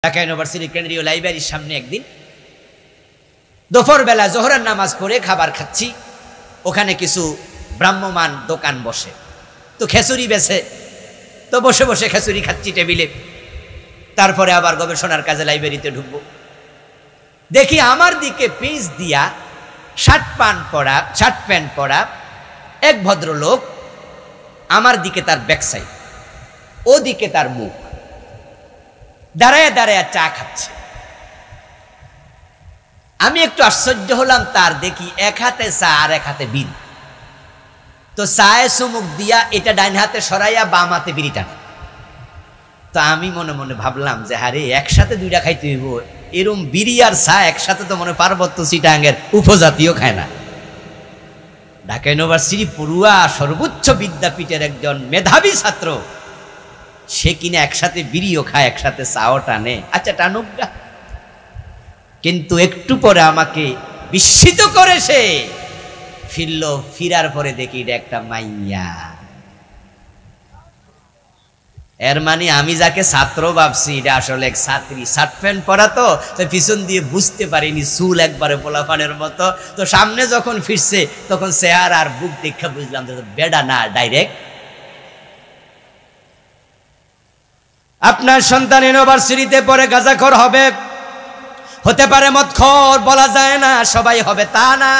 Dhaka university কেন্দ্রীয় লাইব্রেরির সামনে একদিন দুপুর বেলা জোহরের নামাজ পড়ে খাবার খাচ্ছি। ওখানে কিছু ব্রাহ্মমান দোকান বসে, তো খেচুড়ি বেছে, তো বসে বসে খেচুড়ি খাচ্ছি টেবিলে। তারপরে আবার গবেষণার কাজে লাইব্রেরিতে ঢুকবো, দেখি আমার দিকে পিচ দিয়া শার্ট প্যান্ট পরা এক ভদ্রলোক, আমার দিকে তার ব্যাক সাইড, ওদিকে তার মুখ, দাঁড়ায় দাঁড়ায় চা খাচ্ছে। আমি একটু আশ্চর্য হলাম, তার দেখি এক হাতে চা আর এক হাতে বিড়ি। তো চায়ে চুমুক দিয়া এটা ডাইন হাতে সরাইয়া বাম হাতে বিড়ি টানে। তো আমি মনে মনে ভাবলাম যে হারে, একসাথে দুইটা খাইতে হইব, এরম বিড়ি আর চা একসাথে তো মনে পার্বত্য চিটাঙ্গের উপজাতীয় খায় না। ঢাকা ইউনিভার্সিটি পড়ুয়া সর্বোচ্চ বিদ্যাপীঠের একজন মেধাবী ছাত্র, সে কিনা একসাথে বিড়িও খায়, একসাথে চাও টানে। আচ্ছা টানুক না, কিন্তু একটু পরে আমাকে বিস্মিত করে সে ফিরল। ফিরার পরে দেখি এটা একটা মাইয়া। এর মানে আমি যাকে ছাত্র ভাবছি, এটা আসলে এক ছাত্রী। শার্ট প্যান্ট পরা, তো পিছন দিয়ে বুঝতে পারিনি, চুল একবারে পোলাপানের মতো। তো সামনে যখন ফিরছে তখন চেহারা আর বুক দেখে বুঝলাম যে বেডা না, ডাইরেক্ট। আপনার সন্তান ইউনিভার্সিটিতে পড়ে গাঁজাখোর হবে, হতে পারে মদখোর, বলা যায় না সবাই হবে তা না।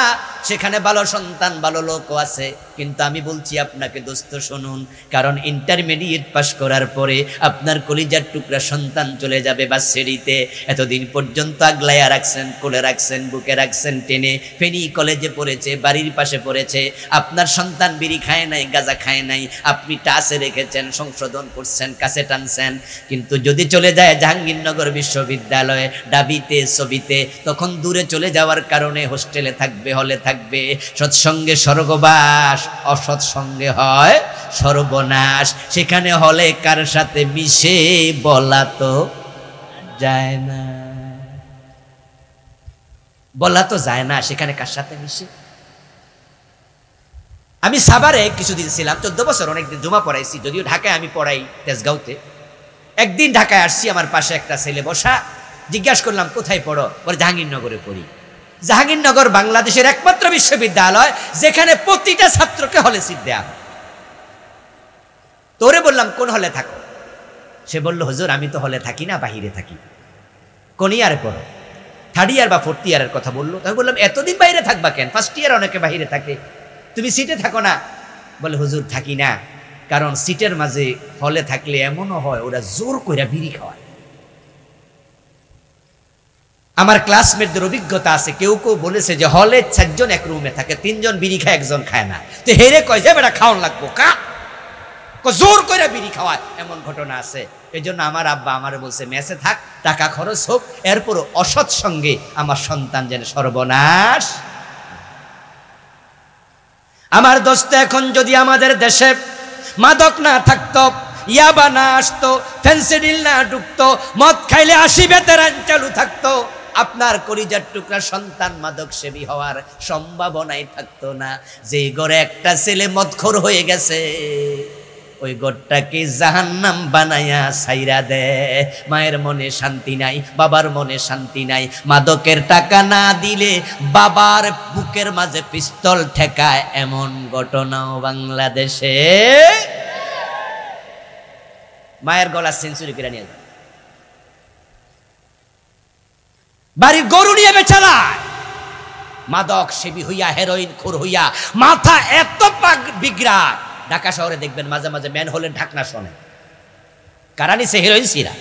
সেখানে ভালো সন্তান, ভালো লোকও আছে। কিন্তু আমি বলছি আপনাকে দোস্ত শুনুন, কারণ ইন্টারমিডিয়েট পাস করার পরে আপনার কলিজার টুকরা সন্তান চলে যাবে ভার্সিটিতে। এতদিন পর্যন্ত আগলাইয়া রাখছেন, কোলে রাখছেন, বুকে রাখছেন, টেনে ফেনী কলেজে পড়েছে, বাড়ির পাশে পড়েছে। আপনার সন্তান বিড়ি খায় নাই, গাঁজা খায় নাই, আপনি টাচে রেখেছেন, সংশোধন করছেন, কাছে টানছেন। কিন্তু যদি চলে যায় জাহাঙ্গীরনগর বিশ্ববিদ্যালয়ে, ডাবিতে, ছবিতে, তখন দূরে চলে যাওয়ার কারণে হোস্টেলে থাকবে, হলে থাকবে। সৎসঙ্গে স্বর্গবাস, অসৎসঙ্গে হয় সর্বনাশ। সেখানে হলে কার সাথে মিশে বলা তো যায় না, বলা তো যায় না সেখানে কার সাথে মিশে। আমি সাভারে কিছুদিন ছিলাম, 14 বছর, অনেকদিন জমা পড়াইছি, যদিও ঢাকায় আমি পড়াই তেজগাঁওতে। একদিন ঢাকায় আসছি, আমার পাশে একটা ছেলে বসা। জিজ্ঞাসা করলাম কোথায় পড়ো? বলে জাহাঙ্গীরনগরে পড়ি। জাহাঙ্গীরনগর বাংলাদেশের একমাত্র বিশ্ববিদ্যালয় যেখানে প্রতিটা ছাত্রকে হলে সিট দেয়া হয়। তোরে বললাম কোন হলে থাকো? সে বলল হুজুর আমি তো হলে থাকি না, বাহিরে থাকি। কোন ইয়ারে পড়ো? 3rd ইয়ার বা 4th ইয়ারের কথা বললো। আমি বললাম এতদিন বাইরে থাকবা কেন? 1st ইয়ার অনেকে বাহিরে থাকে, তুমি সিটে থাকো না? বলে হুজুর থাকি না, কারণ সিটের মাঝে হলে থাকলে এমনও হয় ওরা জোর কইরা বিড়ি খাওয়ায়। আমার ক্লাসমেটদের অভিজ্ঞতা আছে, কেউ কেউ বলেছে যে হলে 4 জন এক রুমে থাকে, 3 জন বিড়ি খায়, 1 জন খায় না। তো হেরে কয় যে বেটা খাওয়ান লাগবো, জোর করে বিড়ি খাওয়ায়, এমন ঘটনা আছে। এই জন্য আমার আব্বা আমারে বলছে মেসে থাক, টাকা খরচ হোক, এরপরও অসৎ সঙ্গে আমার সন্তান যেন সর্বনাশ। আমার দোস্ত, এখন যদি আমাদের দেশে মাদক না থাকতো, ইয়াবা না আসতো, ফেন্সিডিল না ঢুকতো, মদ খাইলে 80 বেতেরান চালু থাকতো, আপনার কলিজার টুকরা সন্তান মাদক সেবী হওয়ার সম্ভাবনাই থাকতো না। যে ঘরে একটা ছেলে মদখোর হয়ে গেছে, ওই ঘরটাকে জাহান্নাম বানায়া ছাইরা দে। মায়ের মনে শান্তি নাই, বাবার মনে শান্তি নাই। মাদকের টাকা না দিলে বাবার বুকের মাঝে পিস্তল ঠেকায়, এমন ঘটনাও বাংলাদেশে। মায়ের গলা সেঞ্চুরি করে নিয়ে যায়, বাড়ির গরু নিয়ে বেচালায়। মাদক সেবী হইয়া, হেরোইন খোর হইয়া মাথা এত বিগড়ায়। ঢাকা শহরে দেখবেন মাঝে মাঝে ম্যান হোলের ঢাকনা শোনে, কারা নিছে? হেরোইন সিরা।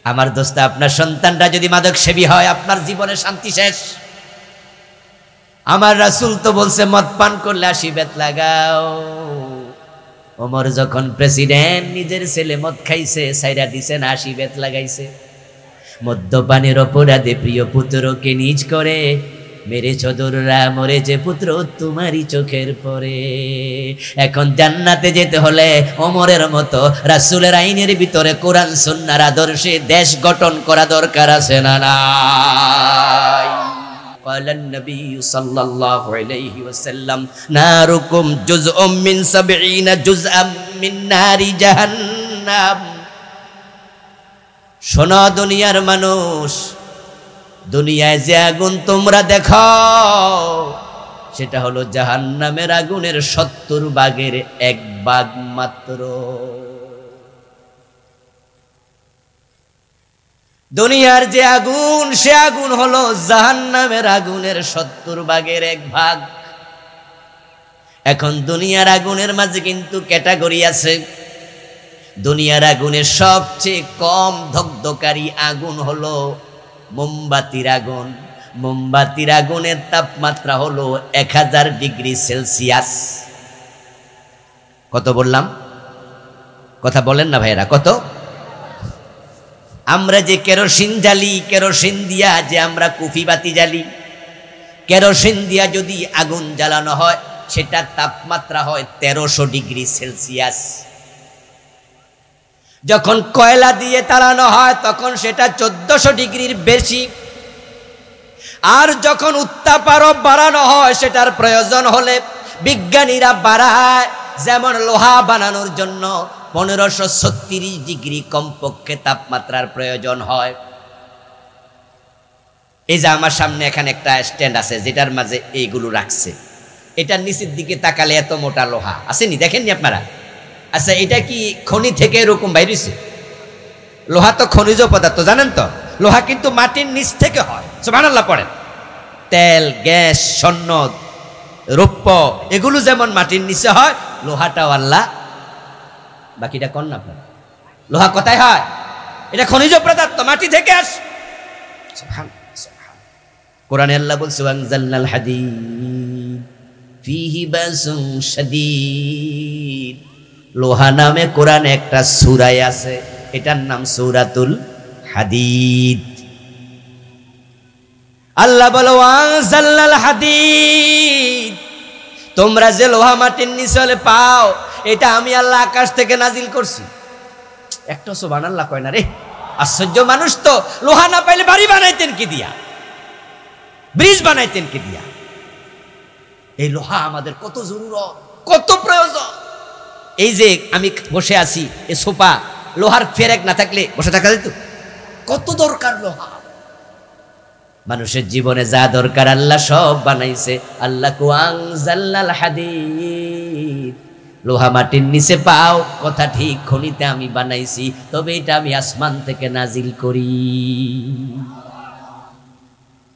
আমার দোস্ত, আপনার সন্তানরা যদি মাদক সেবী হয়, আপনার জীবনে শান্তি শেষ। আমার রাসূল তো বলছে মদ পান করলে 80 বেত লাগাও। ওমর যখন প্রেসিডেন্ট, নিজের ছেলে মদ খাইছে, সাইরা দিছে না, 80 বেত লাগাইছে। মদ্যপানের অপরাধে প্রিয় পুত্রকে নিজ করে মেরেছ দোররা, মরেছে পুত্র তোমারই চোখের পরে। এখন জান্নাতে যেতে হলে ওমরের মতো রাসূলের আইনের ভিতরে কোরআন সুন্নাহর আদর্শে দেশ গঠন করা দরকার আছে না নাই? قال النبي صلى الله عليه وسلم ناركم جزء من 70 جزءا من نار جهنم শোনো দুনিয়ার মানুষ, দুনিয়ায় যে আগুন তোমরা দেখো সেটা হলো জাহান্নামের আগুনের 70 ভাগের 1 ভাগ মাত্র। দুনিয়ার যে আগুন সে আগুন হলো জাহান্নামের আগুনের 70 ভাগের 1 ভাগ। এখন দুনিয়ার আগুনের মাঝে কিন্তু ক্যাটাগরি আছে। দুনিয়ার আগুনের সবচেয়ে কম দগ্ধকারী আগুন হলো মোমবাতির আগুন। মোমবাতির আগুনের তাপমাত্রা হলো 1000 ডিগ্রি সেলসিয়াস। কত বললাম? কথা বলেন না ভাইরা, কত? আমরা যে কেরোসিন জ্বালি, কেরোসিন দিয়া যে আমরা কুফি বাতি জ্বালি, কেরোসিন দিয়া যদি আগুন জ্বালানো হয় সেটার তাপমাত্রা হয় 1300 ডিগ্রি সেলসিয়াস। যখন কয়লা দিয়ে তাড়ানো হয় তখন সেটা 1400 ডিগ্রির বেশি। আর যখন উত্তাপ আরো বাড়ানো হয় সেটার প্রয়োজন হলে বিজ্ঞানীরা বাড়ায়। যেমন লোহা বানানোর জন্য 1536 ডিগ্রি কমপক্ষে তাপমাত্রার প্রয়োজন হয়। এই যে আমার সামনে এখানে একটা স্ট্যান্ড আছে যেটার মাঝে এইগুলো রাখছে, এটার নিচের দিকে তাকালে এত মোটা লোহা আসেনি, দেখেননি আপনারা? আচ্ছা, এটা কি খনি থেকে এরকম বাইরেছে? লোহা তো খনিজ পদার্থ, জানেন তো? লোহা কিন্তু মাটির নিচ থেকে হয়। সুবহানাল্লাহ পড়েন। তেল, গ্যাস, স্বর্ণ, রৌপ্য এগুলো যেমন মাটির নিচে হয়, লোহাটাও আল্লাহ, বাকিটা কোন না আপনার, লোহা কোথায় হয়? এটা খনিজ পদার্থ, মাটি থেকে আসে। কোরআনে আল্লাহ বলছে ওয়ানজালনাল হাদিদ ফীহি বাসুন শাদীদ। লোহা নামে কোরআনে একটা সূরা আছে, এটার নাম সূরাতুল হাদিদ। আল্লাহ বলে ওয়ানজালনাল হাদিদ, তোমরা যে লোহা মাটির নিচে পাও এটা আমি আল্লাহ আকাশ থেকে নাজিল করছি। একটা সুবহানাল্লাহ কয় না রে, আশ্চর্য মানুষ তো। লোহা না পাইলে বাড়ি বানাইতেন কি দিয়া, ব্রিজ বানাইতেন কি দিয়া? এই লোহা আমাদের কত জরুরত, কত প্রয়োজন। এই যে আমি বসে আছি, এই সোফা, লোহার ফেরেক না থাকলে বসে থাকা যেত? কত দরকার লোহা। মানুষের জীবনে যা দরকার আল্লাহ সব বানাইছে। আল্লাহ আনজালনাল হাদিদ, লোহা মাটির নিচে পাও, কথা ঠিক, খনিতে আমি বানাইছি, তবে এটা আমি আসমান থেকে নাজিল করি।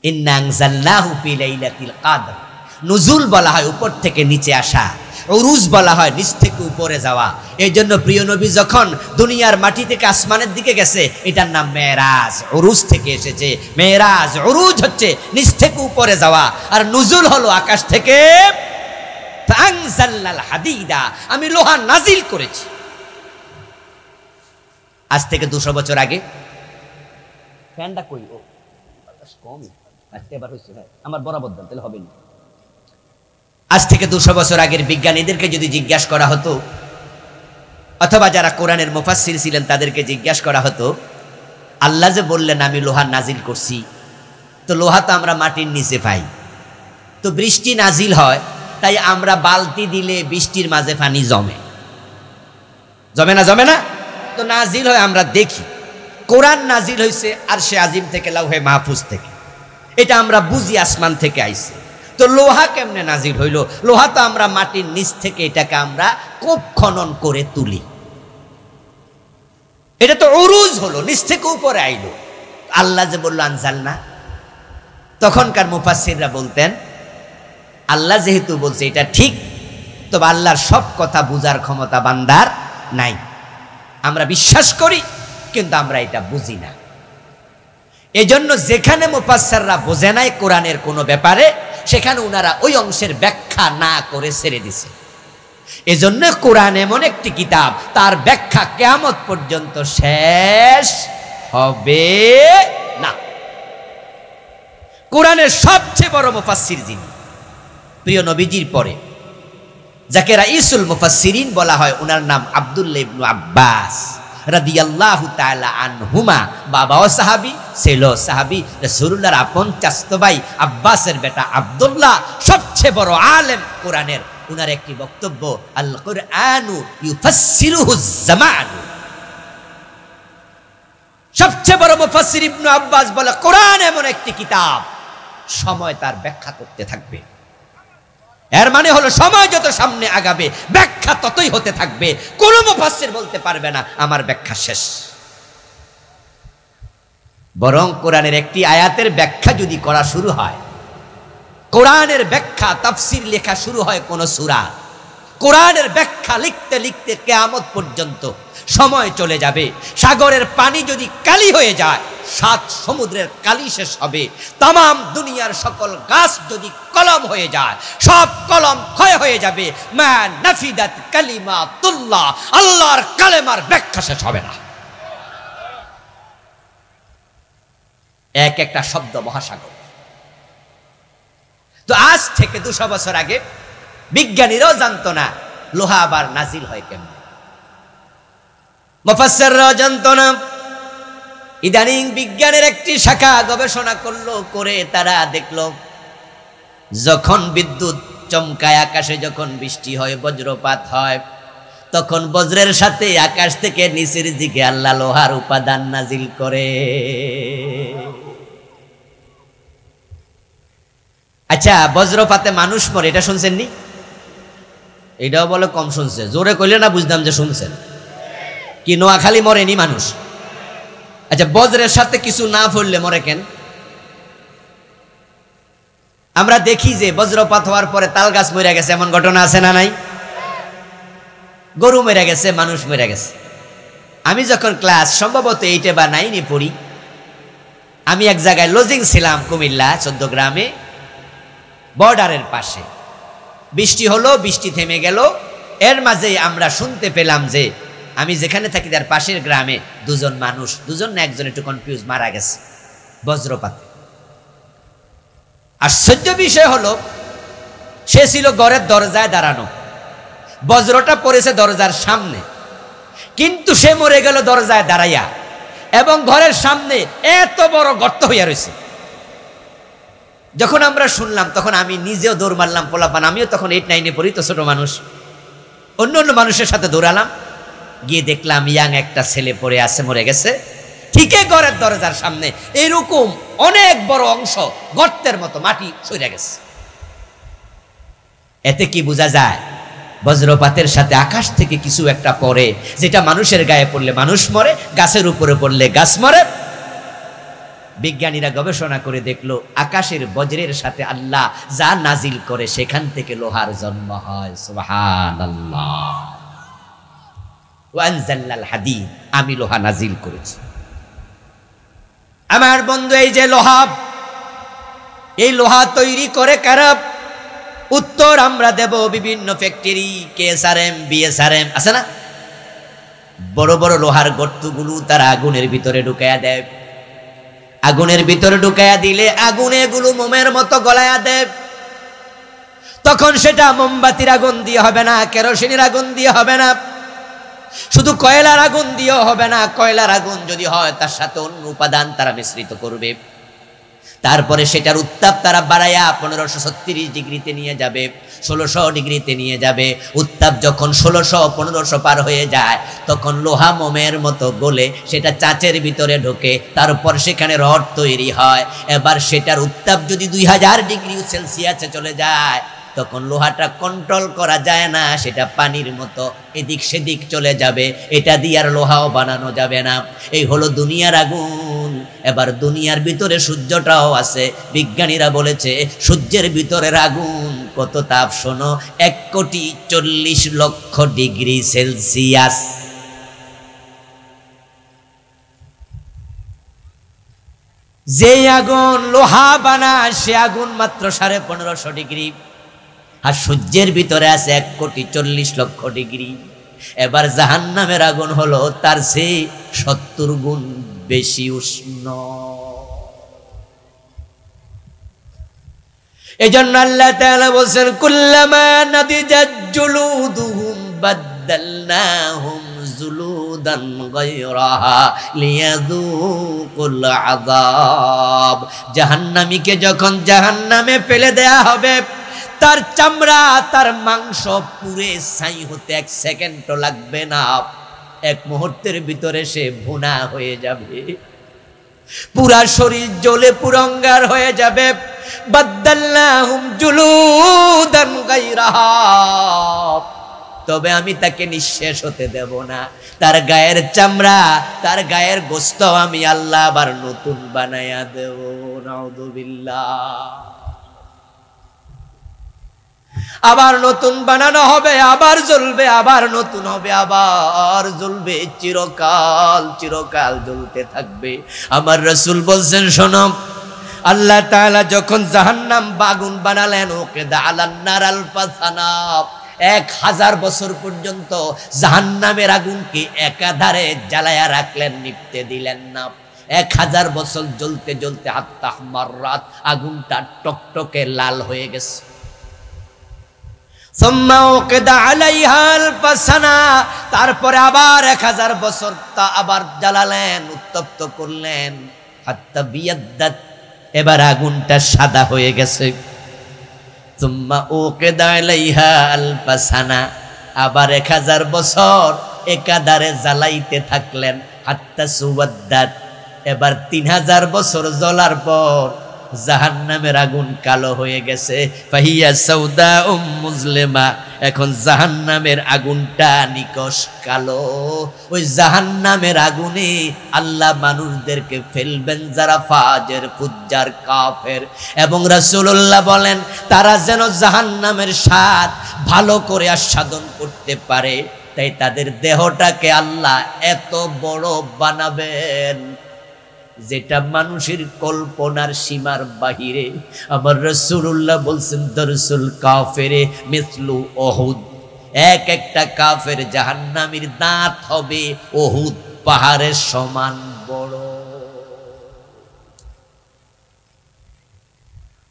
ইন্না আনজালনাহু ফি লাইলাতিল কদর। নুজুল বলা হয় উপর থেকে নিচে আসা, উরুজ বলা হয় নিচ থেকে উপরে যাওয়া। এই জন্য প্রিয় নবী যখন দুনিয়ার মাটি থেকে আসমানের দিকে গেছে এটার নাম মেরাজ, উরুজ থেকে এসেছে। মেরাজ, উরুজ হচ্ছে নিচ থেকে উপরে যাওয়া, আর নুজুল হলো আকাশ থেকে। ফাআনজালনাল হাদিদা, আমি লোহা নাজিল করেছি। আজ থেকে 200 বছর আগে, ফ্যানটা কই? ও কম আজকে এবার হইছে, আমার বরাবর দেন তাহলে হবে না। আজ থেকে 200 বছর আগের বিজ্ঞানীদেরকে যদি জিজ্ঞাসা করা হতো, অথবা যারা কোরআনের মুফাসসির ছিলেন তাদেরকে জিজ্ঞাসা করা হতো, আল্লাহ যে বললেন আমি লোহা নাজিল করছি, তো লোহা তো আমরা মাটির নিচে পাই, তো বৃষ্টি নাজিল হয়, তাই আমরা বালতি দিলে বৃষ্টির মাঝে পানি জমে, জমে না? জমে না? তো নাজিল হয় আমরা দেখি। কোরআন নাজিল হয়েছে আরশে আজিম থেকে, লাউহে মাহফুজ থেকে, এটা আমরা বুঝি আসমান থেকে আইছে। তো লোহা কেমনে নাজিল হইল? লোহা তো আমরা মাটির নিচ থেকে এটাকে আমরা কূপ খনন করে তুলি, এটা তো উরুজ হলো, নিচ থেকে উপরে আইলো। আল্লাহ যে বলল আনজালনা, তখনকার মুফাসসিররা বলতেন আল্লাহ যেহেতু বলছে এটা ঠিক, তবে আল্লাহর সব কথা বুঝার ক্ষমতা বান্দার নাই। আমরা বিশ্বাস করি কিন্তু আমরা এটা বুঝি না। এজন্য যেখানে মুফাসসিররা বোঝে নাই কোরআনের কোনো ব্যাপারে, সেখানে ওনারা ওই অংশের ব্যাখ্যা না করে ছেড়ে দিছে। এজন্য কোরআন এমন একটি কিতাব, তার ব্যাখ্যা কিয়ামত পর্যন্ত শেষ হবে না। কোরআনের সবচেয়ে বড় মুফাসসির যিনি, প্রিয় নবীজির পরে, যাকে রাইসুল মুফাসসিরিন বলা হয়, ওনার নাম আব্দুল্লাহ ইবনে আব্বাস রাদিয়াল্লাহু তাআলা আনহুমা। বাবাও সাহাবী, ছেলেও সাহাবী, রাসূলুল্লাহর আপন চাচতো ভাই আব্বাসের বেটা আব্দুল্লাহ সবচেয়ে বড় আলেম কোরআনের। ওনার একটি বক্তব্য, আল কুরআনু ইউফাসসিরুহু জামান, সবচেয়ে বড় মুফাসসির ইবনে আব্বাস বলে কোরআন এমন একটি কিতাব সময় তার ব্যাখ্যা করতে থাকবে। এর মানে হলো সময় যত সামনে আগাবে ব্যাখ্যা ততই হতে থাকবে। কোন মুফাসসির বলতে পারবে না আমার ব্যাখ্যা শেষ। বরং কোরআনের একটি আয়াতের ব্যাখ্যা যদি করা শুরু হয়, কোরআনের ব্যাখ্যা তাফসীর লেখা শুরু হয় কোন সূরা, কোরআনের ব্যাখ্যা লিখতে লিখতে কিয়ামত পর্যন্ত সময় চলে যাবে। সাগরের পানি যদি কালি হয়ে যায়, 7 সমুদ্রের কালি শেষ হবে। তামাম দুনিয়ার সকল গাছ যদি কলম হয়ে যায়, সব কলম ক্ষয় হয়ে যাবে। মা নাফিদাত কালিমাতুল্লাহ, আল্লাহর কালেমার ব্যাখ্যা শেষ হবে না। এক একটা শব্দ মহাসাগর। তো আজ থেকে 200 বছর আগে বিজ্ঞানীরাও জানতো না লোহা আবার নাজিল হয় কেমন, মুফাসসিররাও জানতো না। ইদানিং বিজ্ঞানের একটি শাখা গবেষণা করলো, করে তারা দেখলো যখন বিদ্যুৎ চমকায় আকাশে, যখন বৃষ্টি হয়, বজ্রপাত হয়, তখন বজ্রের সাথে আকাশ থেকে নিচের দিকে আল্লাহ লোহার উপাদান নাজিল করে। আচ্ছা, বজ্রপাতে মানুষ মরে, এটা শুনছেন নি? এটাও বলে কম শুনছে, জোরে কইলে না বুঝতাম যে শুনছেন। কি নোয়াখালী মরেনি মানুষ? আচ্ছা, বজ্রের সাথে কিছু না পড়লে মরে কেন? আমরা দেখি যে বজ্রপাত হওয়ার পরে তাল গাছ মরে গেছে, এমন ঘটনা আছে না নাই? গরু মরে গেছে, মানুষ মরে গেছে। আমি যখন ক্লাস সম্ভবত 8 বা 9 পড়ি, আমি এক জায়গায় লজিং ছিলাম কুমিল্লা 14 গ্রামে, বর্ডারের পাশে। বৃষ্টি হলো, বৃষ্টি থেমে গেল, এর মাঝেই আমরা শুনতে পেলাম যে আমি যেখানে থাকি তার পাশের গ্রামে 2 জন মানুষ, 2 জন না 1 জন, একটু কনফিউজ, মারা গেছে বজ্রপাতে। আশ্চর্য বিষয় হলো সে ছিল ঘরের দরজায় দাঁড়ানো, বজ্রটা পড়েছে দরজার সামনে, কিন্তু সে মরে গেল দরজায় দাঁড়াইয়া, এবং ঘরের সামনে এত বড় গর্ত হইয়া রয়েছে। যখন আমরা শুনলাম তখন আমি নিজেও দৌড় মারলাম, পোলাপান, আমিও তখন 8, 9 পড়ি, তো ছোট মানুষ, অন্য অন্য মানুষের সাথে দৌড়ালাম, গিয়ে দেখলাম ইয়াং একটা ছেলে পড়ে আছে, মরে গেছে, ঠিকই ঘরের দরজার সামনে। এইরকম অনেক বড় অংশ গর্তের মতো মাটি সরে গেছে। এতে কি বোঝা যায়? বজ্রপাতের সাথে আকাশ থেকে কিছু একটা পড়ে, যেটা মানুষের গায়ে পড়লে মানুষ মরে, গাছের উপরে পড়লে গাছ মরে। বিজ্ঞানীরা গবেষণা করে দেখলো আকাশের বজ্রের সাথে আল্লাহ যা নাজিল করে সেখান থেকে লোহার জন্ম হয়। সুবহানাল্লাহ। ওয়া আনজালনাল হাদীদ, আমি লোহা নাজিল করেছি। আমার বন্ধু, এই যে লোহা, এই লোহা তৈরি করে কারা? উত্তর আমরা দেব বিভিন্ন ফ্যাক্টরি, কেএসআরএম, বিএসআরএম আছে না, বড় বড় লোহার গর্তগুলো তারা আগুনের ভিতরে ঢুকাইয়া দেয়। আগুনের ভিতরে ঢুকাইয়া দিলে আগুনে এগুলো মোমের মতো গলাইয়া দেয়। তখন সেটা মোমবাতির আগুন দিয়ে হবে না, কেরোসিনের আগুন দিয়ে হবে না, শুধু কয়লার আগুন দিয়েও হবে না। কয়লার আগুন যদি হয় তার সাথে অন্য উপাদান তারা মিশ্রিত করবে, তারপরে সেটার উত্তাপ তারা বাড়াইয়া 1536 ডিগ্রিতে নিয়ে যাবে, 1600 ডিগ্রিতে নিয়ে যাবে। উত্তাপ যখন 1600-1500 পার হয়ে যায়, তখন লোহা মোমের মতো গলে সেটা চাঁচের ভিতরে ঢোকে, তারপর সেখানে রড তৈরি হয়। এবার সেটার উত্তাপ যদি 2000 ডিগ্রি সেলসিয়াসে চলে যায়, তখন লোহাটা কন্ট্রোল করা যায় না, সেটা পানির মতো এদিক সেদিক চলে যাবে, এটা দিয়ে আর লোহাও বানানো যাবে না। এই হলো দুনিয়ার আগুন। এবার দুনিয়ার ভিতরে সূর্যটাও আছে। বিজ্ঞানীরা বলেছে সূর্যের ভিতরের আগুন কত তাপ শোনো, 1,40,00,000 ডিগ্রি সেলসিয়াস। যে আগুন লোহা বানায় সে আগুন মাত্র 1550 ডিগ্রি, আর সূর্যের ভিতরে আছে 1,40,00,000 ডিগ্রি। এবার জাহান্নামের আগুন হলো তার চেয়ে 70 গুণ বেশি উষ্ণ। এজন্য আল্লাহ তাআলা বলেন, কুল্লামা নাদিজাত জুলুদুহুম বাদদালনাহুম জুলুদান গায়রাহা লিয়াযুকুল আযাব। জাহান্নামীকে যখন জাহান্নামে ফেলে দেয়া হবে, তার চামড়া, তার মাংস পুড়ে ছাই হতে 1 সেকেন্ডও লাগবে না। এক মুহূর্তের ভিতরে সে ভুনা হয়ে যাবে, পুরা শরীর জ্বলে পুরঙ্গার হয়ে যাবে। বাদদাল্লাহুম জুলুদান গায়রাহা, তবে আমি তাকে নিঃশেষ হতে দেব না। তার গায়ের চামড়া, তার গায়ের গোশত আমি আল্লাহ আবার নতুন বানায়া দেব। নাউযুবিল্লাহ। আবার নতুন বানানো হবে, আবার জ্বলবে, আবার নতুন হবে, আবার জ্বলবে, চিরকাল চিরকাল জ্বলতে থাকবে। আমার রাসূল বলছেন, শোনো, আল্লাহ তাআলা যখন জাহান্নাম আগুন বানালেন, ওকে দাআলান নারাল ফাসানা, 1000 বছর পর্যন্ত জাহান্নামের আগুনকে একাধারে জ্বালায়া রাখলেন, নিভতে দিলেন না। 1000 বছর জ্বলতে জ্বলতে হাত্তা মাররাত, আগুনটা টকটকে লাল হয়ে গেছে। তারপরে আবার 1000 বছর তা আবার জ্বালালেন, উত্তপ্ত করলেন, হাত্তা বিয়াদ্দাত, এবার আগুনটা সাদা হয়ে গেছে। আবার 1000 বছর একাধারে জ্বালাইতে থাকলেন, হাত্তা সুওয়াদ্দাত, এবার 3000 বছর জ্বলার পর জাহান্নামের আগুন কালো হয়ে গেছে। ফাহিয়া সাউদাউম মুজলিমা, এখন জাহান্নামের আগুনটা নিকশ কালো। ওই জাহান্নামের আগুনে আল্লাহ মানুষদেরকে ফেলবেন যারা ফাজের, ফুজ্জার, কাফের। এবং রাসূলুল্লাহ বলেন, তারা যেন জাহান্নামের স্বাদ ভালো করে আস্বাদন করতে পারে, তাই তাদের দেহটাকে আল্লাহ এত বড় বানাবেন যেটা মানুষের কল্পনার সীমার বাহিরে। আমার রাসূলুল্লাহ বলছেন, দরসুল কাফেরে মিসলু উহুদ, এক একটা কাফের জাহান্নামীর দাঁত হবে উহুদ পাহাড়ের সমান বড়।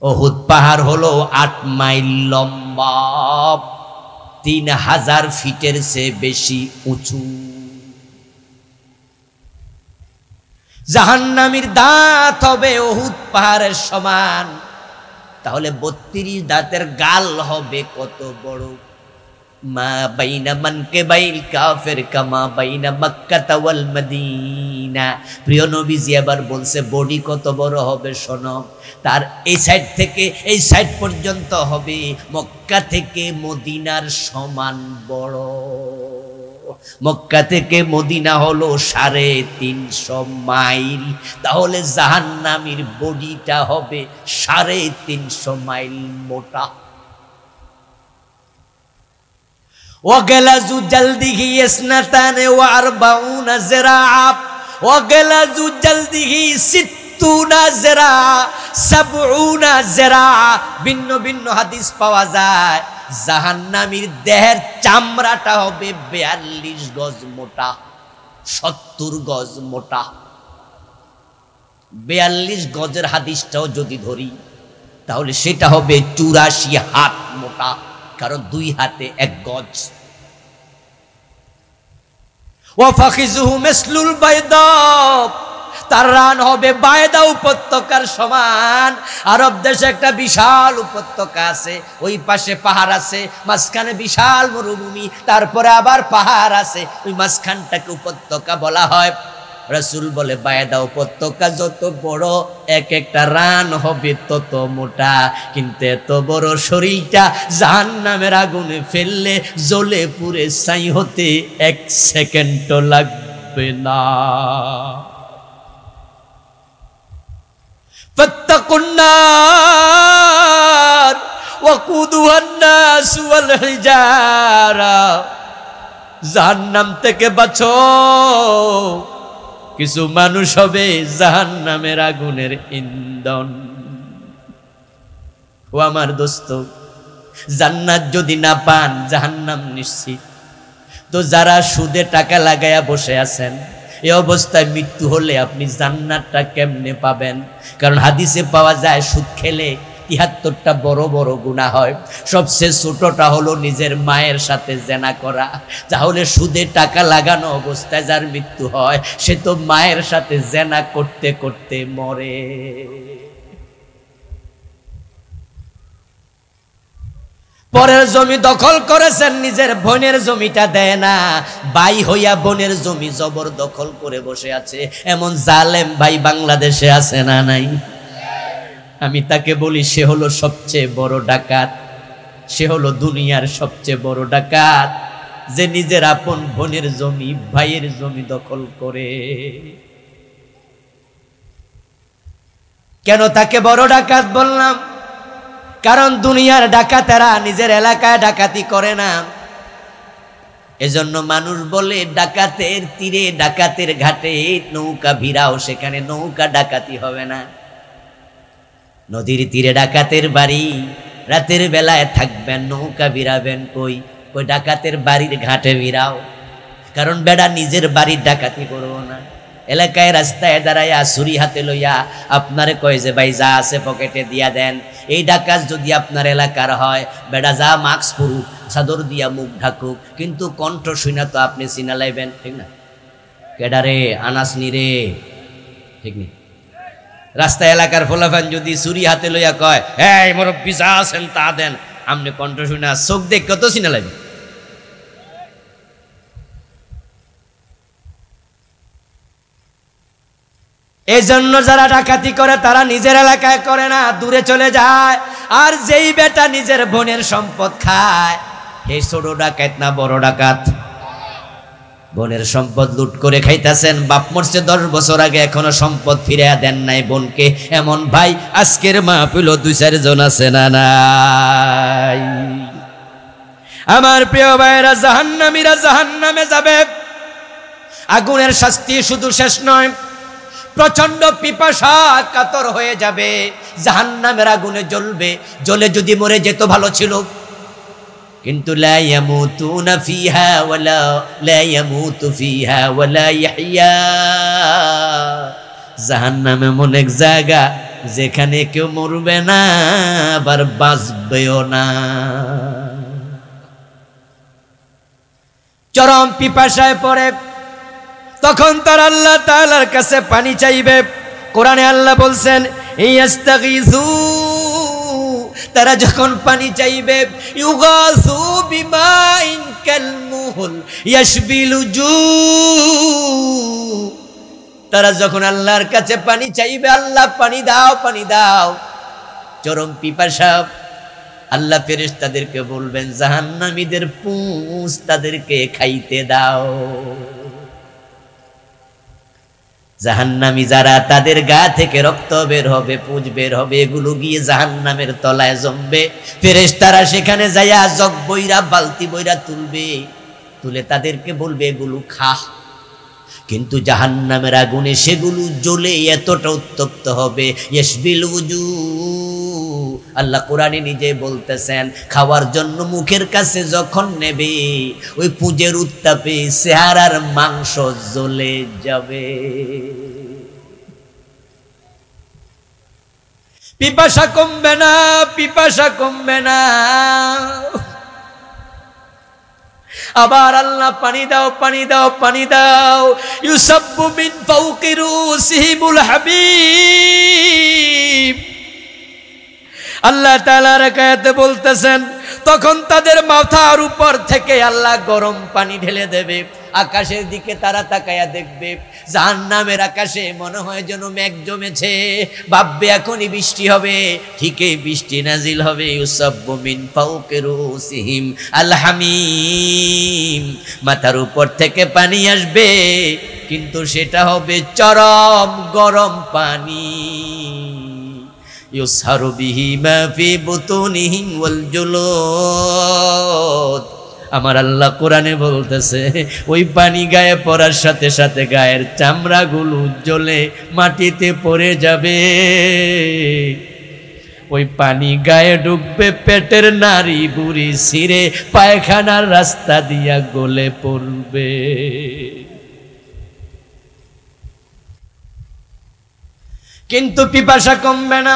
উহুদ পাহাড় হলো 8 মাইল লম্বা, 3000 ফিটের চেয়ে বেশি উঁচু। জাহান্নামীর দাঁত হবে উহুদ পাহাড়ের সমান, তাহলে 32 দাঁতের গাল হবে কত বড়। মা বাইনা মানকিবাইল কাফির কামা বাইনা মক্কা ওয়াল মদিনা। প্রিয় নবীজি আবার বলছে, বডি কত বড় হবে শোনো, তার এই সাইড থেকে এই সাইড পর্যন্ত হবে মক্কা থেকে মদিনার সমান বড়। মক্কা থেকে মদিনা হলো 350 মাইল, তাহলে জাহান্নামীর বডিটা হবে 350 মাইল মোটা। ওয়াগলাজু জলদিহি ইসনাতানে ওয়া 40 জিরাআ, ওয়াগলাজু জলদিহি 60 জিরাআ, 70 জিরাআ। ভিন্ন ভিন্ন হাদিস পাওয়া যায়, জাহান্নামীর দেহের চামড়াটা হবে 42 গজ মোটা, 70 গজ মোটা। 42 গজের হাদিসটাও যদি ধরি, তাহলে সেটা হবে 84 হাত মোটা, কারণ 2 হাতে 1 গজ। ওয়া ফাখিজুহু মিসলুল বাইদা, তার রান হবে বায়দা উপত্যকার সমান। আরব দেশে একটা বিশাল উপত্যকা আছে, ওই পাশে পাহাড় আছে, মাঝখানে বিশাল মরুভূমি, তারপরে আবার পাহাড় আছে, ওই মাঝখানটাকে উপত্যকা বলা হয়। রাসূল বলে, বায়দা উপত্যকা যত বড়, এক একটা রান হবে তত মোটা। কিন্তু এত বড় শরীরটা জাহান্নামের আগুনে ফেললে জ্বলে পুড়ে ছাই হতে 1 সেকেন্ডও লাগবে না। ফাত্তাকুন নার ওয়াকুদুহান নাস ওয়াল হিজারা, জাহান্নাম থেকে বাঁচো, কিছু মানুষ হবে জাহান্নামের আগুনের ইন্ধন। ও আমার দোস্ত, জান্নাত যদি না পান, জাহান্নাম নিশ্চিত। তো যারা সুদে টাকা লাগায়া বসে আছেন, এই অবস্থায় মৃত্যু হলে আপনি জান্নাতটা কেমনে পাবেন? কারণ হাদিসে পাওয়া যায়, সুদ খেলে 73টা বড় বড় গুনাহ হয়, সবচেয়ে ছোটটা হলো নিজের মায়ের সাথে জেনা করা। তাহলে সুদে টাকা লাগানো অবস্থায় যার মৃত্যু হয়, সে তো মায়ের সাথে জেনা করতে করতে মরে। পরের জমি দখল করেছেন, নিজের বোনের জমিটা দেয় না, ভাই হইয়া বোনের জমি জবর দখল করে বসে আছে। এমন জালেম ভাই বাংলাদেশে আছে না নাই? আমি তাকে বলি সে হলো সবচেয়ে বড় ডাকাত, সে হলো দুনিয়ার সবচেয়ে বড় ডাকাত, যে নিজের আপন বোনের জমি ভাইয়ের জমি দখল করে। কেন তাকে বড় ডাকাত বললাম? কারণ দুনিয়ার ডাকাতেরা নিজের এলাকায় ডাকাতি করে না। এজন্য মানুষ বলে ডাকাতের তীরে ডাকাতের ঘাটে নৌকা ভিড়াও, সেখানে নৌকা ডাকাতি হবে না। নদীর তীরে ডাকাতের বাড়ি, রাতের বেলায় থাকবেন, নৌকা ভিড়াবেন কই? কই ডাকাতের বাড়ির ঘাটে ভিড়াও। কারণ বেড়া নিজের বাড়ির ডাকাতি করবো না। এলাকায় রাস্তায় দাঁড়াইয়া ছুরি হাতে লইয়া আপনারে কয় যে ভাই যা আছে পকেটে দিয়া দেন। এই ডাকাত যদি আপনার এলাকার হয়, বেড়া যা মাস্ক পরুক, চাদর দিয়া মুখ ঢাকুক, কিন্তু কণ্ঠ শুনা তো আপনি চিনা লাইবেন, ঠিক না? কেডারে আনাস নিরে, ঠিক নেই? রাস্তা এলাকার ফলাফান যদি ছুরি হাতে লইয়া কয় এই মুরব্বি যা আছেন তা দেন, আপনি কণ্ঠ শুনা চোখ দেখ কত চিনা লাইবেন। এই জন্য যারা ডাকাতি করে তারা নিজের এলাকায় করে না, দূরে চলে যায়। আর যেই বেটা নিজের বোনের সম্পদ খায়, এই ছোট ডাকাত না বড় ডাকাত? বোনের সম্পদ লুট করে খাইতেছেন, বাপ মরছে 10 বছর আগে, এখনো সম্পদ ফিরে দেন নাই বোনকে। এমন ভাই আজকের মাহফিল 2-4 জন আছে না নাই? আমার প্রিয় ভাইরা, জাহান্নামীরা জাহান্নামে যাবে। আগুনের শাস্তি শুধু শেষ নয়, প্রচন্ড পিপাসা কাতর হয়ে যাবে, জাহান্নামের আগুনে জ্বলবে। জ্বলে যদি মরে যেত ভালো ছিল, কিন্তু লা ইয়ামুতুনা ফিহা ওয়ালা লা ইয়ামুতু ফিহা ওয়ালা ইয়াহইয়া। জাহান্নাম এমন এক জায়গা যেখানে কেউ মরবে না, আবার বাঁচবেও না। চরম পিপাসায় পড়ে, তখন তার আল্লাহ তাআলার কাছে পানি চাইবে। কোরআনে আল্লাহ বলছেন ইয়াস্তাগীসু, তারা যখন পানি চাইবে, ইউগাসু বিমাইন কালমুহুল ইয়াশবিল উজু, তারা যখন আল্লাহর কাছে পানি চাইবে, আল্লাহ পানি দাও পানি দাও, চরম পিপাসা, আল্লাহ ফেরেশতাদেরকে বলবেন জাহান্নামীদের পুঁজ তাদেরকে খাইতে দাও। জাহান্নামী যারা, তাদের গা থেকে রক্ত বের হবে, পুঁজ বের হবে, এগুলো গিয়ে জাহান্নামের তলায় জমবে। ফেরেশতারা সেখানে যাইয়া জগ বইরা বালতি বইরা তুলবে, তুলে তাদেরকে বলবে এগুলো খা। কিন্তু জাহান্নামের আগুনে সেগুলো জ্বলে এতটা উত্তপ্ত হবে, ইয়াশবিল উজু। আল্লাহ কোরআনে নিজে বলতেছেন, খাওয়ার জন্য মুখের কাছে যখন নেবে, ওই পুঁজের উত্তাপে চেহারার মাংস জ্বলে যাবে। পিপাসা কমবে না, পিপাসা কমবে না। আবার আল্লাহ পানি দাও পানি দাও পানি দাও, ইউসাব্বু মিন ফাওকি রুসিহিমুল হাবিব। আল্লাহ তাআলা রাকায়াতে বলতেছেন, তখন তাদের মাথার উপর থেকে আল্লাহ গরম পানি ঢেলে দেবে। আকাশের দিকে তারা তাকায়া দেখবে, জাহান্নামের আকাশে মনে হয় যেন মেঘ জমেছে, ভাববে এখনই বৃষ্টি হবে। ঠিকই বৃষ্টি নাজিল হবে। ইউসাব্বু মিন ফাওকি রুসিহিম আল হামিম, মাথার উপর থেকে পানি আসবে, কিন্তু সেটা হবে চরম গরম পানি। ইউসহারু বিহি মা ফি বুতুনিহিম ওয়াল জুলুদ। আমার আল্লাহ কোরআনে বলতেছে, ওই পানি গায়ে পড়ার সাথে সাথে গায়ের চামড়াগুলো জ্বলে মাটিতে পড়ে যাবে। ওই পানি গায়ে ঢুকবে, পেটের নাড়ি বুড়ি ছিঁড়ে পায়খানার রাস্তা দিয়া গলে পড়বে। কিন্তু পিপাসা কমবে না।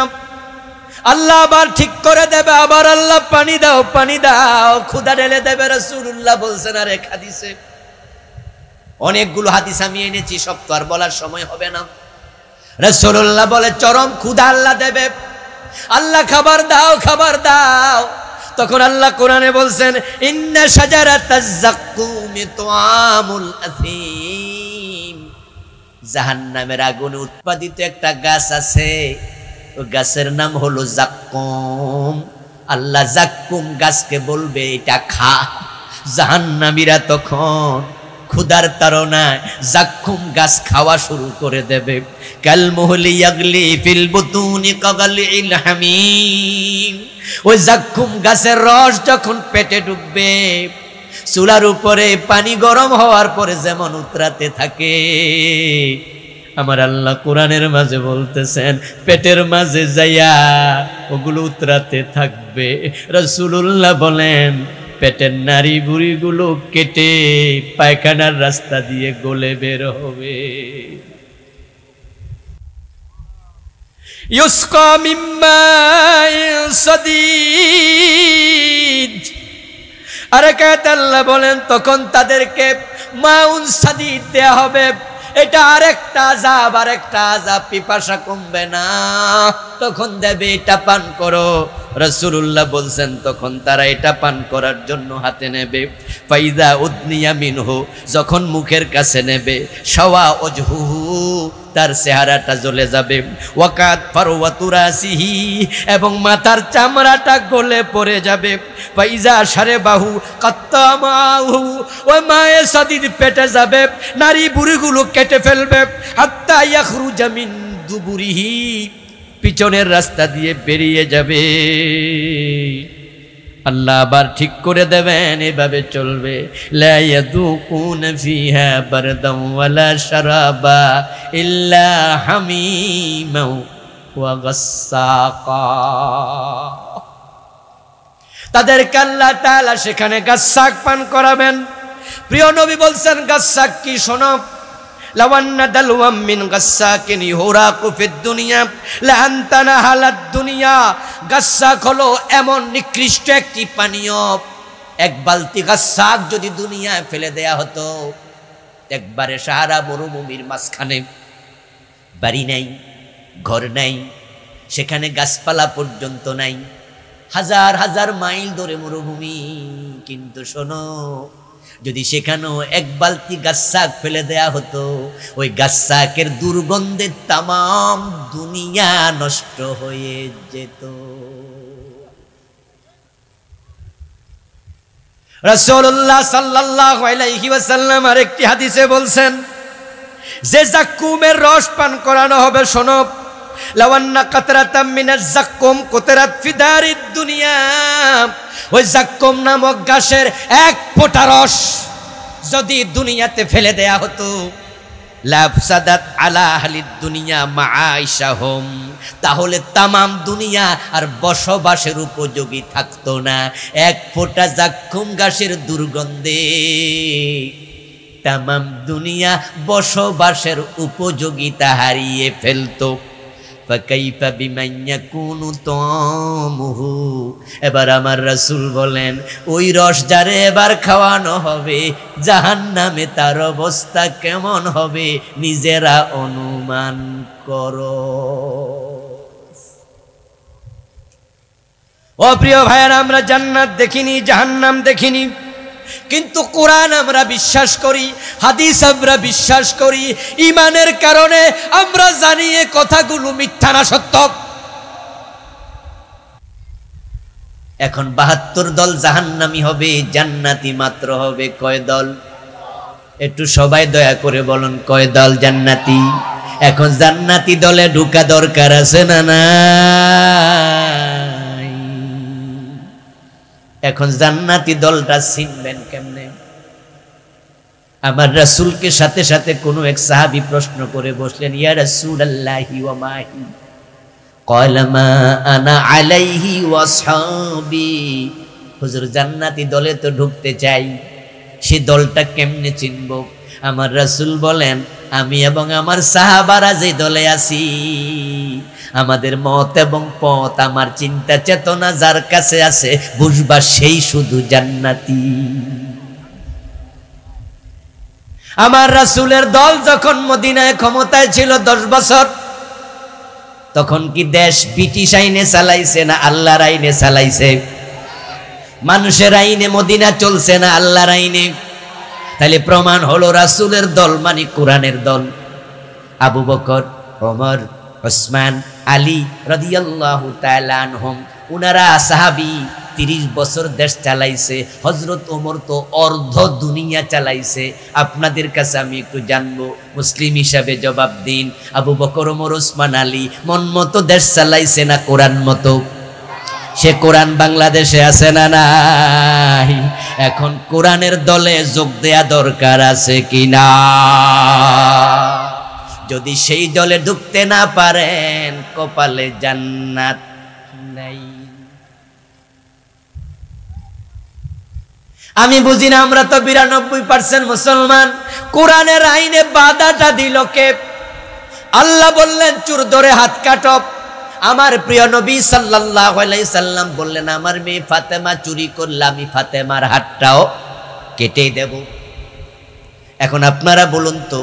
আল্লাহ আবার ঠিক করে দেবে, আবার আল্লাহ পানি দাও পানি দাও, ক্ষুধা ঢেলে দেবে। রাসূলুল্লাহ বলছেন আর এক হাদিসে, অনেকগুলো হাদিস আমি এনেছি, সব তো আর বলার সময় হবে না। রাসূলুল্লাহ বলে চরম ক্ষুধা আল্লাহ দেবে। আল্লাহ খাবার দাও খাবার দাও, তখন আল্লাহ কোরআনে বলছেন ইন্না শাজারাতাজ যাক্কুমি তুআমুল আথিম, জাহান্নামের আগুনে উৎপাদিত একটা গাছ আছে, ওই গাছের নাম হলো যাক্কুম। আল্লাহ যাক্কুম গাছকে বলবে এটা খা। জাহান্নামীরা তখন ক্ষুধার তাড়নায় যাক্কুম গাছ খাওয়া শুরু করে দেবে। কাল মুহলি ইয়াগলি ফিল বুতুনি কাগালিল হামিম, ওই যাক্কুম গাছের রস যখন পেটে ঢুকবে, চুলার উপরে পানি গরম হওয়ার পরে যেমন উতরাতে থাকে, আমার আল্লাহ কোরআনের মাঝে বলতেছেন পেটের মাঝে যাইয়া ওগুলো উতরাতে থাকবে। রাসূলুল্লাহ বলেন পেটের নারী বুড়িগুলো কেটে পায়খানার রাস্তা দিয়ে গলে বের হবে। ইউসকা মিন মাইন সাদীদ, আরেকাত আল্লাহ বলেন তখন তাদেরকে মাউন সাদীদ দেয়া হবে। এটা আরেকটা আযাব, আরেকটা আযাব, পিপাসা কমবে না, তখন দেবে এটা পান করো। রাসূলুল্লাহ বলছেন তখন তারা এটা পান করার জন্য হাতে নেবে। ফাইদা উদনিয়া মিনহু, যখন মুখের কাছে নেবে, শাওয়া ওজহুহু, তার চেহারাটা জ্বলে যাবে। ওয়াকাত ফারওয়াতু রাসিহি, এবং মাথার চামড়াটা গলে পড়ে যাবে। ফাইজা শারবাহু কাত্তামাহু, ওই মায়ে সাদিদ পেটে যাবে, নারী বুড়িগুলো কেটে ফেলবে। হাত্তা ইয়াখরুজা মিন দুবুরিহি, পিছনের রাস্তা দিয়ে বেরিয়ে যাবে। আল্লাহ আবার ঠিক করে দেবেন, এভাবে চলবে। লা ইয়াদুকুন ফিহা বারদান ওয়ালা শারাবা ইল্লা হামিমা ওয়া গাসসাকা, তাদেরকে আল্লাহ তাআলা সেখানে গাসসাক পান করাবেন। প্রিয় নবী বলছেন গাসসাক কি? শোনো, লাওয়ান্না দালওয়াম মিন গাসসাকিন ইহুরাকু ফিদ দুনিয়া লাআনতানা হালাদ দুনিয়া, গাসসাক হলো এমন নিকৃষ্ট একটি পানীয়, এক বালতি গাসসাক যদি দুনিয়ায় ফেলে দেয়া হতো, একবারে সাহারা মরুভূমির মাঝখানে, বাড়ি নাই, ঘর নাই, সেখানে গাছপালা পর্যন্ত নাই, হাজার হাজার মাইল ধরে মরুভূমি, কিন্তু শোনো, যদি সেখানেও এক বালতি গাসসাক ফেলে দেয়া হতো, ওই গাসসাকের দুর্গন্ধে তামাম দুনিয়া নষ্ট হয়ে যেত। রাসূলুল্লাহ সাল্লাল্লাহু আলাইহি ওয়াসাল্লাম আরেকটি হাদিসে বলছেন, যে যাক্কুমের রস পান করানো হবে, শোনো, লাওয়ান্না কাতরাতাম মিনাজ যাক্কুম কুতরাত ফি দারিদ দুনিয়া, ওই যাক্কুম নামক গাছের এক ফোঁটা রস যদি দুনিয়াতে ফেলে দেয়া হতো, লাফসাদাত আলা আহলিদ দুনিয়া মাআইশাহুম, তাহলে তামাম দুনিয়া আর বসবাসের উপযোগী থাকতো না। এক ফোঁটা যাক্কুম গাছের দুর্গন্ধে তামাম দুনিয়া বসবাসের উপযোগিতা হারিয়ে ফেলতো। ফাকাইফা বিমান ইয়াকুনু তামুহু, এবার আমার রাসূল বলেন ওই রস যারে এবার খাওয়ানো হবে, জাহান্নামে তার অবস্থা কেমন হবে নিজেরা অনুমান করো। ও প্রিয় ভাইয়েরা, আমরা জান্নাত দেখিনি, জাহান্নাম দেখিনি, কিন্তু কোরআন আমরা বিশ্বাস করি, হাদিস আমরা বিশ্বাস করি। ঈমানের কারণে আমরা জানি এই কথাগুলো মিথ্যা না সত্য। এখন ৭২ দল জাহান্নামী হবে, জান্নাতি মাত্র হবে কয় দল? একটু সবাই দয়া করে বলুন কয় দল জান্নাতি? এখন জান্নাতি দলে ঢোকা দরকার আছে না নাই? এখন জান্নাতি দলটা চিনবেন কেমনে? আমার রাসূলকে সাথে সাথে কোনো এক সাহাবী প্রশ্ন করে বসলেন, ইয়া রাসূলুল্লাহি ওয়া মাহি, ক্বালা মা আনা আলাইহি ওয়া আসহাবি, হুজুর জান্নাতি দলে তো ঢুকতে চাই, সে দলটা কেমনে চিনব? আমার রাসূল বলেন, আমি এবং আমার সাহাবারা যে দলে আছি, আমাদের মত এবং পথ, আমার চিন্তা চেতনা যার কাছে আছে, বুঝবা সেই শুধু জান্নাতি। আমার রাসূলের দল যখন মদিনায় ক্ষমতায় ছিল 10 বছর, তখন কি দেশ ব্রিটিশ আইনে চালাইছে না আল্লাহর আইনে চালাইছে? মানুষের আইনে মদিনা চলছে না আল্লাহর আইনে। তাহলে প্রমাণ হলো রাসূলের দল মানে কোরআনের দল। আবু বকর, ওমর, ওসমান, আলী রাদিয়াল্লাহু তাআলা আনহুম, উনারা সাহাবী, 30 বছর দেশ চালাইছে। হযরত ওমর তো অর্ধ দুনিয়া চালাইছে। আপনাদের কাছে আমি একটু জানবো, মুসলিম হিসাবে জবাব দিন, আবু বকর, ওমর, ওসমান, আলী মন মতো দেশ চালাইছে না কোরআন মতো? সে কোরআন বাংলাদেশে আছে না নাই? এখন কোরআনের দলে যোগ দেয়া দরকার আছে কিনা? যদি সেই দলে ঢুকতে না পারেন, কপালে জান্নাত নাই। আমি বুঝি না, আমরা তো 92% মুসলমান। কোরআনের আইনে বাধাটা দিল কে? আল্লাহ বললেন চোর ধরে হাত কাটো। আমার প্রিয় নবী সাল্লাল্লাহু আলাইহি সাল্লাম বললেন, আমার মেয়ে ফাতেমা চুরি করলে আমি ফাতেমার হাতটাও কেটে দেব। এখন আপনারা বলুন তো,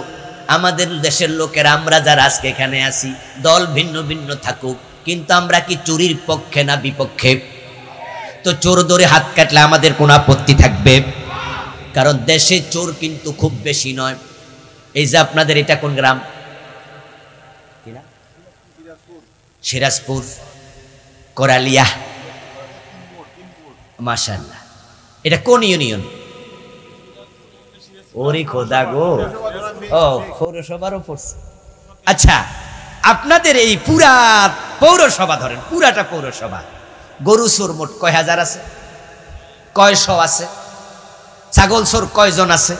আমাদের দেশের লোকেরা, আমরা যারা আজকে এখানে আছি, দল ভিন্ন ভিন্ন থাকুক, কিন্তু আমরা কি চুরির পক্ষে না বিপক্ষে? তো চোর ধরে হাত কাটলে আমাদের কোনো আপত্তি থাকবে? কারণ দেশে চোর কিন্তু খুব বেশি নয়। এই যে আপনাদের এটা কোন গ্রাম? সিরাজপুর, কোরালিয়া, মাশাআল্লাহ। এটা কোন ইউনিয়ন? ওরে খোদা গো, ও পৌরসভারও পড়ছে। আচ্ছা, আপনাদের এই পুরা পৌরসভা ধরেন, পুরাটা পৌরসভা, গরু চোর মোট কয় হাজার আছে? কয়শো আছে? ছাগল চোর কয়জন আছে?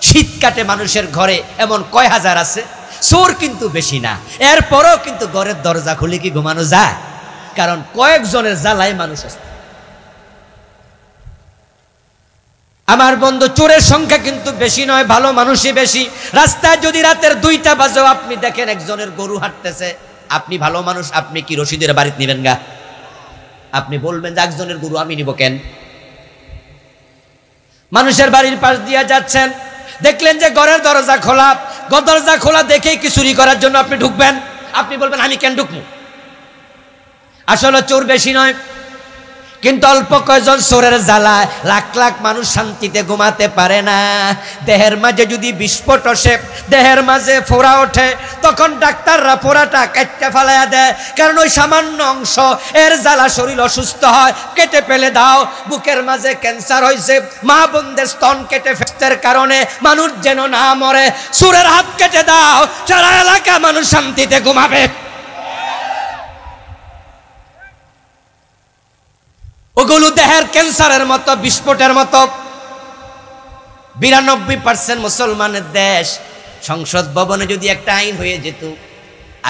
শীত কাটে মানুষের ঘরে এমন কয় হাজার আছে? চোর কিন্তু বেশি না, এরপরও কিন্তু ঘরের দরজা খুলে কি ঘুমানো যায়? কারণ কয়েকজনের জ্বালায় মানুষ আছে। আমার বন্ধু, চোরের সংখ্যা কিন্তু বেশি নয়, ভালো মানুষই বেশি। রাস্তায় যদি রাতের 2টা বাজেও আপনি দেখেন একজনের গরু হাঁটতেছে, আপনি ভালো মানুষ, আপনি কি রশিদের বাড়িতে নিবেন গা? আপনি বলবেন যে একজনের গরু আমি নিব কেন? মানুষের বাড়ির পাশ দিয়ে যাচ্ছেন, দেখলেন যে ঘরের দরজা খোলা, দরজা খোলা দেখেই কি চুরি করার জন্য আপনি ঢুকবেন? আপনি বলবেন আমি কেন ঢুকবো? আসলে চোর বেশি নয়, কিন্তু অল্প কয়জন চোরের জ্বালায় লাখ লাখ মানুষ শান্তিতে ঘুমাতে পারে না। দেহের মাঝে যদি বিস্ফোট আসে, দেহের মাঝে ফোড়া ওঠে, তখন ডাক্তাররা ফোড়াটা কেটে ফেলাইয়া দেয়, কারণ ওই সামান্য অংশ এর জ্বালা শরীর অসুস্থ হয়, কেটে ফেলে দাও। বুকের মাঝে ক্যান্সার হয়েছে, মা বোনদের স্তন কেটে ফেস্টের কারণে মানুষ যেন না মরে, চোরের হাত কেটে দাও, সারা এলাকা মানুষ শান্তিতে ঘুমাবে। ওগুলো দেহের ক্যান্সারের মতো, বিস্ফোটের মতো। 92% মুসলমানের দেশ। সংসদ ভবনে যদি একটা আইন হয়ে যেত,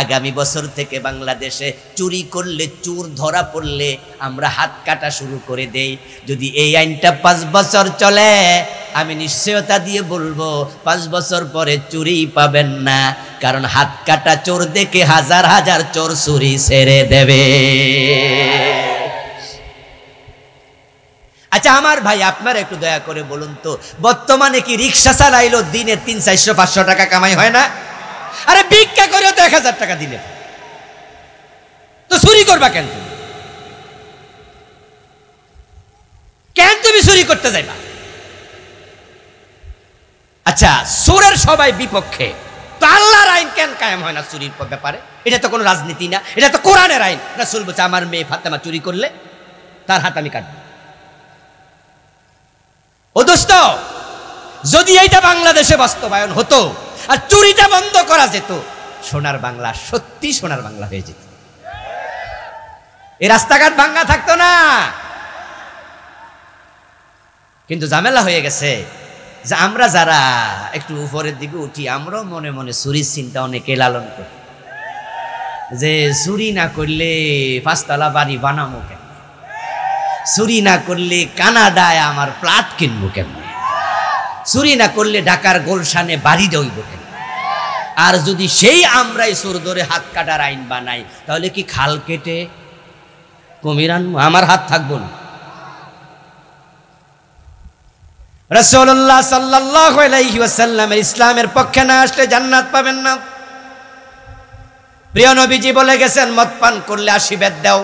আগামী বছর থেকে বাংলাদেশে চুরি করলে, চোর ধরা পড়লে আমরা হাত কাটা শুরু করে দেই। যদি এই আইনটা 5 বছর চলে, আমি নিশ্চয়তা দিয়ে বলবো 5 বছর পরে চুরি পাবেন না, কারণ হাত কাটা চোর দেখে হাজার হাজার চোর চুরি ছেড়ে দেবে। আচ্ছা আমার ভাই, আপনারা একটু দয়া করে বলুন তো, বর্তমানে কি রিক্সা চালাইলো দিনে 300, 400, 500 টাকা কামাই হয় না? আরে ভিক্ষা করেও তো 1000 টাকা দিলে, তো চুরি করবা কেন? কেন তুমি চুরি করতে যাইবা? আচ্ছা, চোরের সবাই বিপক্ষে, তো আল্লাহর আইন কেন কায়েম হয় না চুরির ব্যাপারে? এটা তো কোনো রাজনীতি না, এটা তো কোরআনের আইন। রাসূল বলছে আমার মেয়ে ফাতেমা চুরি করলে তার হাত আমি কাটবো। ও দোস্ত, যদি এইটা বাংলাদেশে বাস্তবায়ন হতো আর চুরিটা বন্ধ করা যেত, সোনার বাংলা সত্যি সোনার বাংলা হয়ে যেত। এই রাস্তাঘাট ভাঙ্গা থাকতো না। কিন্তু ঝামেলা হয়ে গেছে যে আমরা যারা একটু উপরের দিকে উঠি, আমরাও মনে মনে চুরির চিন্তা অনেকে লালন করি, যে চুরি না করলে 5 তলা বাড়ি বানাবো কেন, চুরি না করলে কানাডায় আমার প্লাট কিনবো কেন, চুরি না করলে ঢাকার গুলশানে বাড়ি দইব কেন। আর যদি সেই আমরাই চোর ধরে হাত কাটার আইন বানাই, তাহলে কি খাল কেটে কুমির আনবো? আমার হাত থাকবো না। রাসূলুল্লাহ সাল্লাল্লাহু আলাইহি ওয়াসাল্লাম ইসলামের পক্ষে না আসলে জান্নাত পাবেন না। প্রিয় নবীজি বলে গেছেন, মদ পান করলে 80 বেত দাও।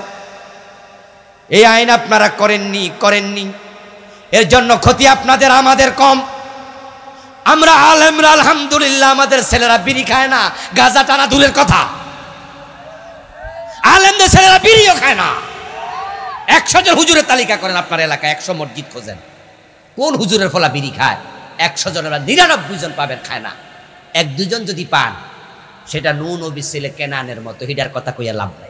এই আইন আপনারা করেননি এর জন্য ক্ষতি আপনাদের আমাদের কম। আমরা আলেমরা আলহামদুলিল্লাহ আমাদের ছেলেরা বিড়ি খায় না, গাঁজা টানা দূরের কথা, আলেমদের ছেলেরা বিড়িও খায় না। 100 জন হুজুরের তালিকা করেন আপনার এলাকায়, 100 মসজিদ খোঁজেন, কোন হুজুরের ফলা বিড়ি খায়? 100 জনের 99 জন পাবেন খায় না। 1-2 জন যদি পান সেটা নূহ নবীর ছেলে কেনানের মতো, হিডার কথা কইয়া লাভ নাই।